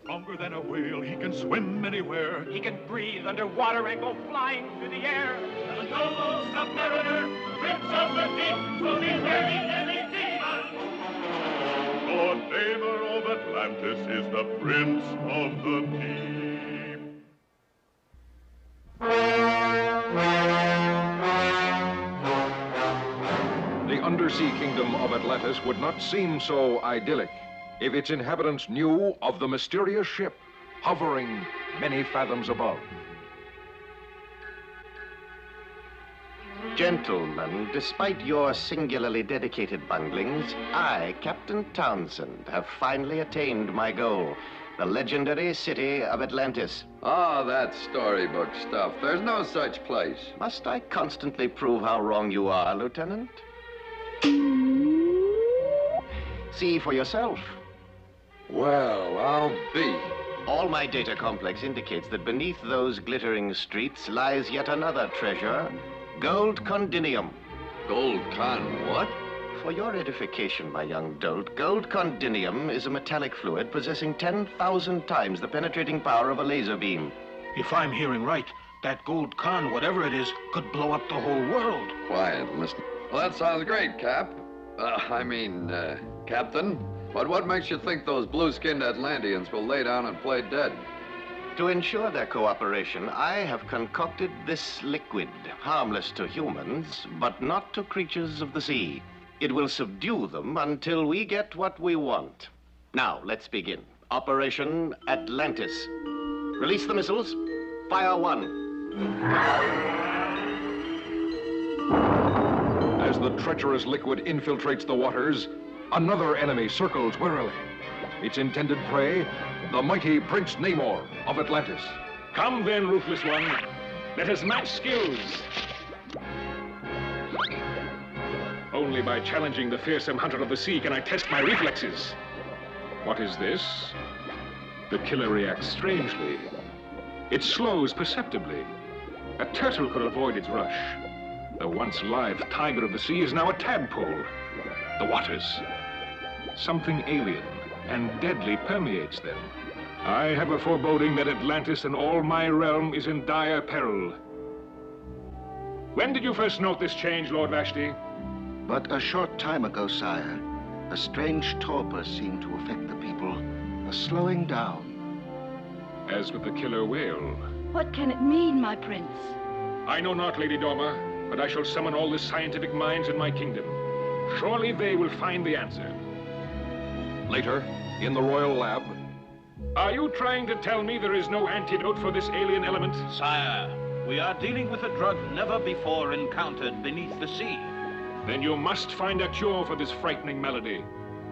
Stronger than a whale, he can swim anywhere. He can breathe underwater and go flying through the air. The noble submariner, prince of the deep, will be ready any demon. The neighbor of Atlantis is the prince of the deep. The undersea kingdom of Atlantis would not seem so idyllic if its inhabitants knew of the mysterious ship hovering many fathoms above. Gentlemen, despite your singularly dedicated bunglings, I, Captain Townsend, have finally attained my goal, the legendary city of Atlantis. Ah, that storybook stuff. There's no such place. Must I constantly prove how wrong you are, Lieutenant? See for yourself. Well, I'll be. All my data complex indicates that beneath those glittering streets lies yet another treasure, gold condinium. Gold con what? For your edification, my young dolt, gold condinium is a metallic fluid possessing 10,000 times the penetrating power of a laser beam. If I'm hearing right, that gold con, whatever it is, could blow up the whole world. Quiet, listen. Well, that sounds great, Cap. Captain. But what makes you think those blue-skinned Atlanteans will lay down and play dead? To ensure their cooperation, I have concocted this liquid, harmless to humans, but not to creatures of the sea. It will subdue them until we get what we want. Now, let's begin. Operation Atlantis. Release the missiles. Fire one. As the treacherous liquid infiltrates the waters, another enemy circles warily. Its intended prey, the mighty Prince Namor of Atlantis. Come then, ruthless one. Let us match skills. Only by challenging the fearsome hunter of the sea can I test my reflexes. What is this? The killer reacts strangely. It slows perceptibly. A turtle could avoid its rush. The once live tiger of the sea is now a tadpole. The waters. Something alien and deadly permeates them. I have a foreboding that Atlantis and all my realm is in dire peril. When did you first note this change, Lord Vashti? But a short time ago, sire. A strange torpor seemed to affect the people. A slowing down. As with the killer whale. What can it mean, my prince? I know not, Lady Dorma, but I shall summon all the scientific minds in my kingdom. Surely they will find the answer. Later, in the royal lab. Are you trying to tell me there is no antidote for this alien element? Sire, we are dealing with a drug never before encountered beneath the sea. Then you must find a cure for this frightening malady.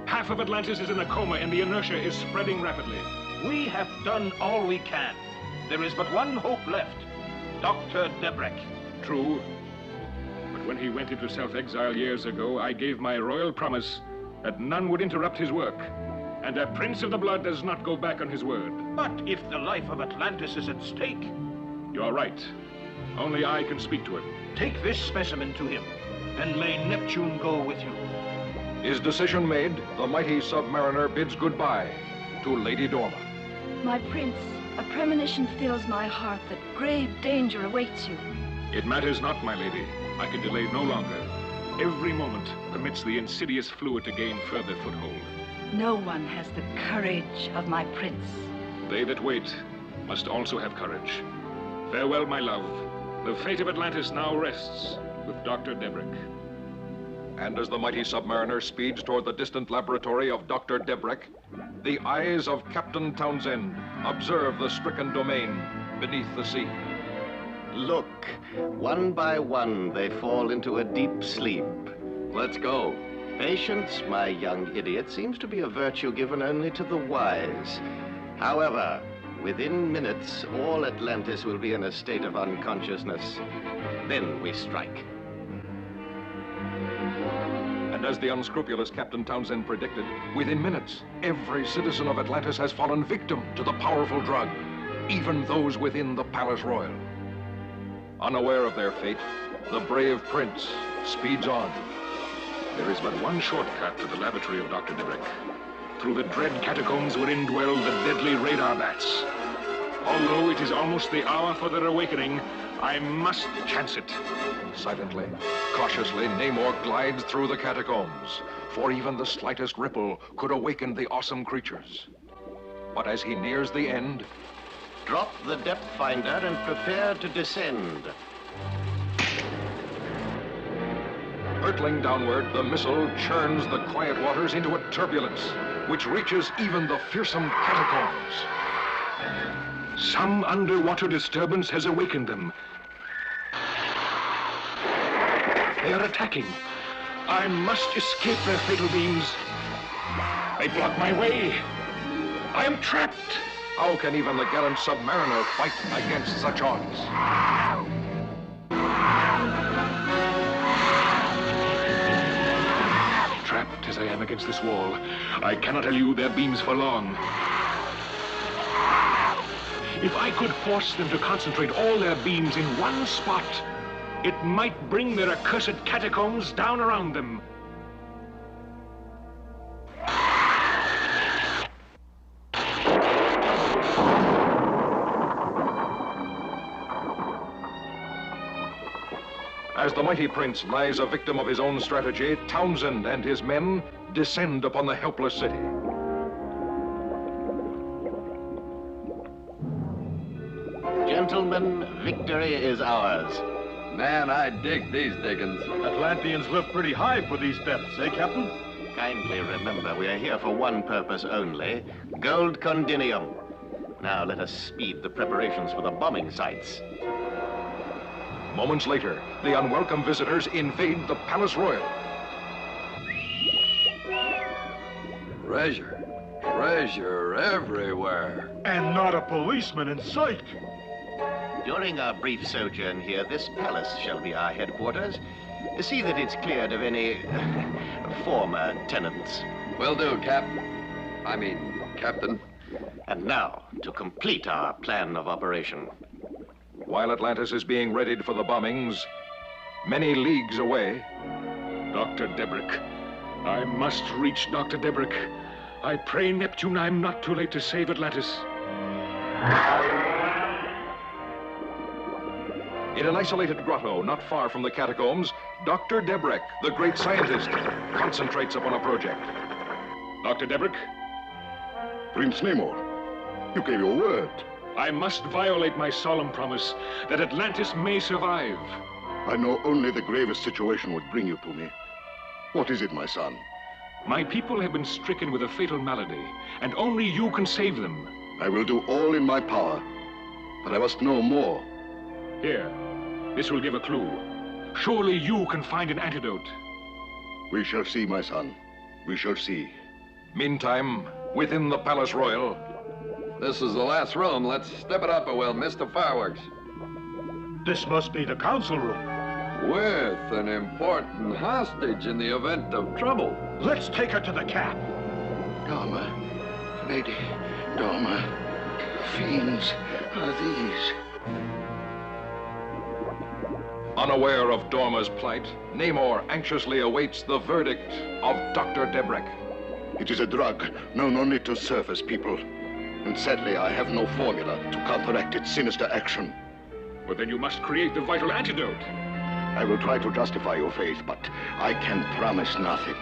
Half of Atlantis is in a coma and the inertia is spreading rapidly. We have done all we can. There is but one hope left. Dr. Debrek. True. But when he went into self-exile years ago, I gave my royal promise that none would interrupt his work. And a prince of the blood does not go back on his word. But if the life of Atlantis is at stake... You're right. Only I can speak to him. Take this specimen to him, and may Neptune go with you. His decision made, the mighty submariner bids goodbye to Lady Dorma. My prince, a premonition fills my heart that grave danger awaits you. It matters not, my lady. I can delay no longer. Every moment permits the insidious fluid to gain further foothold. No one has the courage of my prince. They that wait must also have courage. Farewell, my love. The fate of Atlantis now rests with Dr. Debrek. And as the mighty submariner speeds toward the distant laboratory of Dr. Debrek, the eyes of Captain Townsend observe the stricken domain beneath the sea. Look, one by one they fall into a deep sleep. Let's go. Patience, my young idiot, seems to be a virtue given only to the wise. However, within minutes, all Atlantis will be in a state of unconsciousness. Then we strike. And as the unscrupulous Captain Townsend predicted, within minutes, every citizen of Atlantis has fallen victim to the powerful drug, even those within the Palace Royal. Unaware of their fate, the brave prince speeds on. There is but one shortcut to the laboratory of Dr. Debrek. through the dread catacombs wherein dwell the deadly radar bats. Although it is almost the hour for their awakening, I must chance it. Silently, cautiously, Namor glides through the catacombs, for even the slightest ripple could awaken the awesome creatures. But as he nears the end, Drop the depth finder and prepare to descend. hurtling downward, the missile churns the quiet waters into a turbulence, which reaches even the fearsome catacombs. Some underwater disturbance has awakened them. They are attacking. I must escape their fatal beams. They block my way. I am trapped. How can even the gallant submariner fight against such odds? Trapped as I am against this wall, I cannot elude their beams for long. If I could force them to concentrate all their beams in one spot, it might bring their accursed catacombs down around them. As the mighty prince lies a victim of his own strategy, Townsend and his men descend upon the helpless city. Gentlemen, victory is ours. Man, I dig these diggings. Atlanteans live pretty high for these depths, eh, Captain? Kindly remember, we are here for one purpose only, gold condinium. Now let us speed the preparations for the bombing sites. Moments later, the unwelcome visitors invade the Palace Royal. Treasure. Treasure everywhere. And not a policeman in sight. During our brief sojourn here, this palace shall be our headquarters. See that it's cleared of any former tenants. Will do, Captain. And now, to complete our plan of operation. While Atlantis is being readied for the bombings, many leagues away, Dr. Debrick. I must reach Dr. Debrick. I pray Neptune I'm not too late to save Atlantis. in an isolated grotto not far from the catacombs, Dr. Debrick, the great scientist, concentrates upon a project. Dr. Debrick? Prince Namor, you gave your word. I must violate my solemn promise that Atlantis may survive. I know only the gravest situation would bring you to me. What is it, my son? My people have been stricken with a fatal malady, and only you can save them. I will do all in my power, but I must know more. Here, this will give a clue. Surely you can find an antidote. We shall see, my son. We shall see. Meantime, within the Palace Royal, this is the last room. Let's step it up a well, Mr. Fireworks. This must be the council room. With an important hostage in the event of trouble. Let's take her to the cap. Dharma, Lady Dharma, fiends are these? unaware of Dorma's plight, Namor anxiously awaits the verdict of Dr. Debrick. It is a drug known only to surface people. And sadly, I have no formula to counteract its sinister action. Well, then you must create the vital antidote. I will try to justify your faith, but I can promise nothing.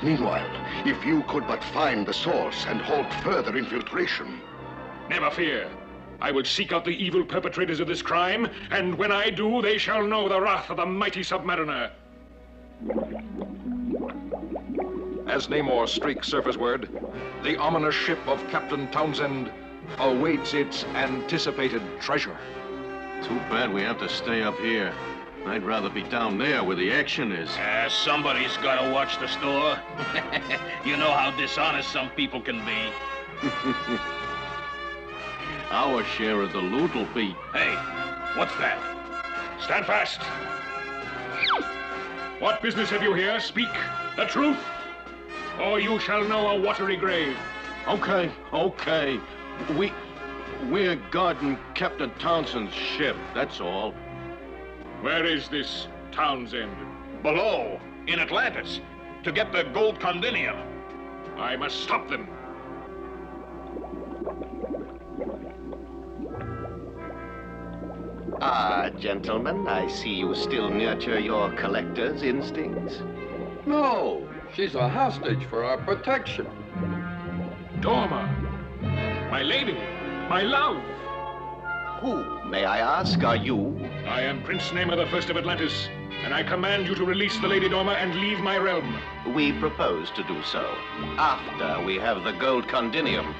Meanwhile, if you could but find the source and halt further infiltration. Never fear. I will seek out the evil perpetrators of this crime, and when I do, they shall know the wrath of the mighty submariner. As Namor streaks surfaceward, the ominous ship of Captain Townsend awaits its anticipated treasure. Too bad we have to stay up here. I'd rather be down there where the action is. Somebody's got to watch the store. You know how dishonest some people can be. Our share of the loot will be... Hey, what's that? Stand fast. What business have you here? Speak the truth, or you shall know a watery grave. Okay. We're guarding Captain Townsend's ship, that's all. Where is this Townsend? Below, in Atlantis, to get the gold condinium. I must stop them. Ah, gentlemen, I see you still nurture your collector's instincts. No, she's a hostage for our protection. Dorma, my lady, my love. Who, may I ask, are you? I am Prince Namor the First of Atlantis, and I command you to release the Lady Dorma and leave my realm. We propose to do so, after we have the gold condinium.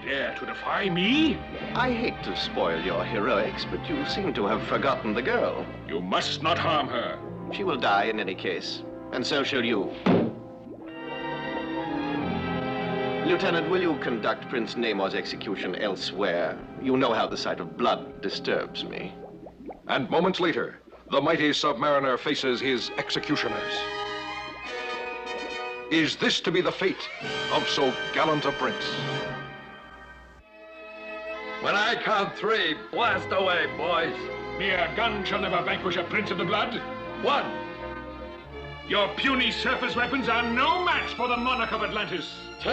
Dare to defy me? I hate to spoil your heroics, but you seem to have forgotten the girl. You must not harm her. She will die in any case, and so shall you. Lieutenant, will you conduct Prince Namor's execution elsewhere? You know how the sight of blood disturbs me. And moments later, the mighty submariner faces his executioners. Is this to be the fate of so gallant a prince? When I count 3, blast away, boys. Mere gun shall never vanquish a prince of the blood. 1. Your puny surface weapons are no match for the monarch of Atlantis. 2.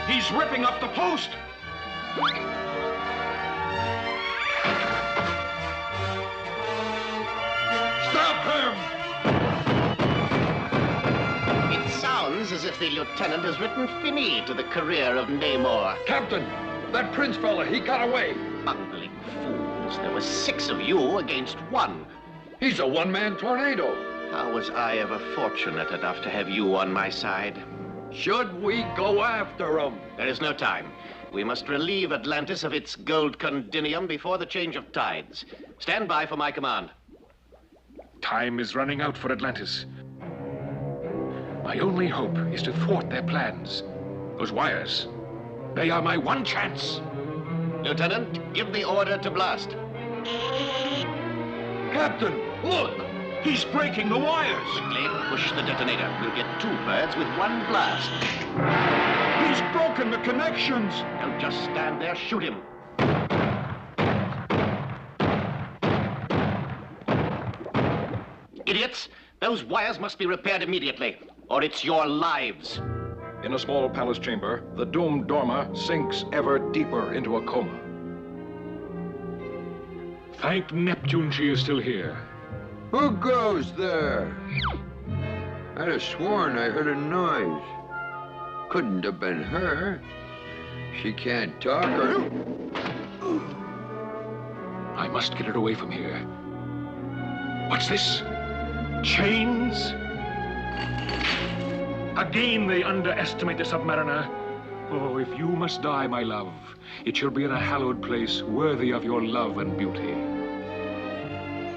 He's ripping up the post! Stop him! It sounds as if the lieutenant has written fini to the career of Namor. Captain, that prince fella, he got away. Bungling fools. There were 6 of you against 1. He's a one-man tornado. How was I ever fortunate enough to have you on my side? Should we go after him? There is no time. We must relieve Atlantis of its gold condinium before the change of tides. Stand by for my command. Time is running out for Atlantis. My only hope is to thwart their plans. Those wires, they are my one chance. Lieutenant, give the order to blast. Captain, look! He's breaking the wires! Quickly, push the detonator. We'll get 2 birds with 1 blast. He's broken the connections! Don't just stand there, shoot him. Idiots! Those wires must be repaired immediately, or it's your lives. In a small palace chamber, the doomed Dorma sinks ever deeper into a coma. Thank Neptune she is still here. Who goes there? I'd have sworn I heard a noise. Couldn't have been her. She can't talk or... I must get it away from here. What's this? Chains? Again they underestimate the submariner. Oh, if you must die, my love, it shall be in a hallowed place worthy of your love and beauty.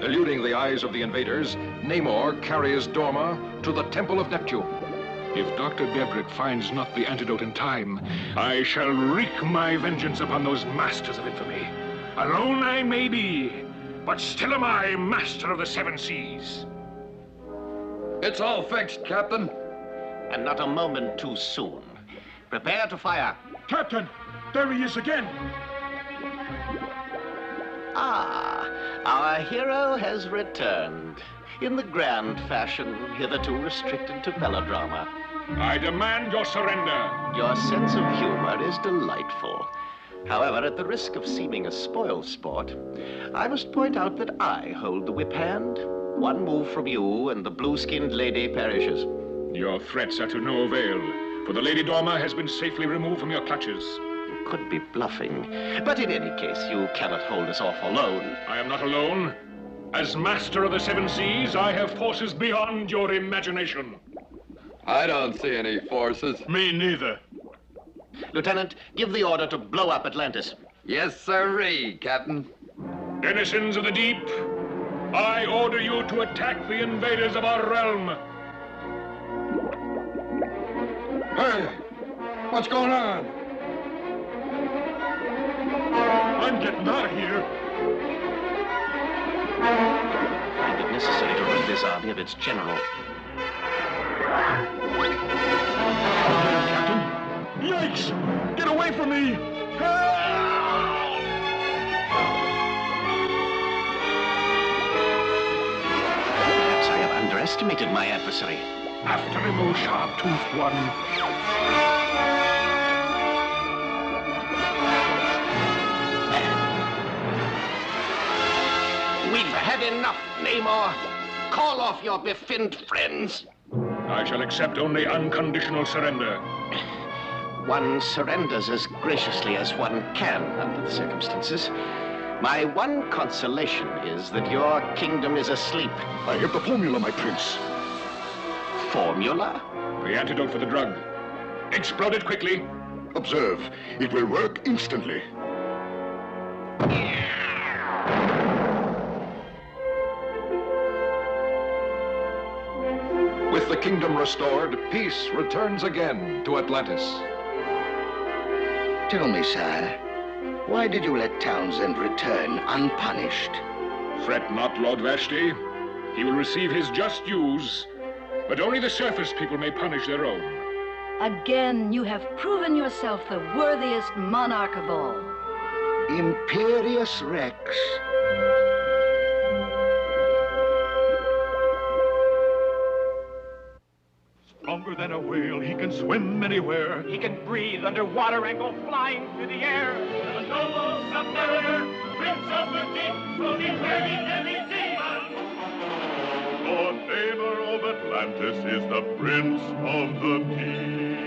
Eluding the eyes of the invaders, Namor carries Dorma to the Temple of Neptune. If Dr. Debrick finds not the antidote in time, I shall wreak my vengeance upon those masters of infamy. Alone I may be, but still am I master of the 7 seas. It's all fixed, Captain. And not a moment too soon. Prepare to fire. Captain, there he is again. Ah, our hero has returned. In the grand fashion hitherto restricted to melodrama. I demand your surrender. Your sense of humor is delightful. However, at the risk of seeming a spoilsport, I must point out that I hold the whip hand. 1 move from you and the blue-skinned lady perishes. Your threats are to no avail, for the Lady Dorma has been safely removed from your clutches. You could be bluffing, but in any case, you cannot hold us off alone. I am not alone. As master of the 7 seas, I have forces beyond your imagination. I don't see any forces. Me neither. Lieutenant, give the order to blow up Atlantis. Yes, sirree, Captain. Denizens of the deep, I order you to attack the invaders of our realm. Hey, what's going on? I'm getting out of here. I find it necessary to rid this army of its general. Captain. Yikes! Get away from me! Help! underestimated my adversary. After him, O sharp-toothed one. We've had enough, Namor. Call off your befinned friends. I shall accept only unconditional surrender. One surrenders as graciously as one can under the circumstances. My one consolation is that your kingdom is asleep. I have the formula, my prince. Formula? The antidote for the drug. Explode it quickly. Observe, it will work instantly. With the kingdom restored, peace returns again to Atlantis. Tell me, sire, why did you let Townsend return unpunished? Fret not, Lord Vashti. He will receive his just dues, but only the surface people may punish their own. Again, you have proven yourself the worthiest monarch of all. Imperious Rex. Stronger than a whale, he can swim anywhere. He can breathe underwater and go flying through the air. The noble submariner, prince of the deep, will defeat any demon. The neighbor of Atlantis is the prince of the deep.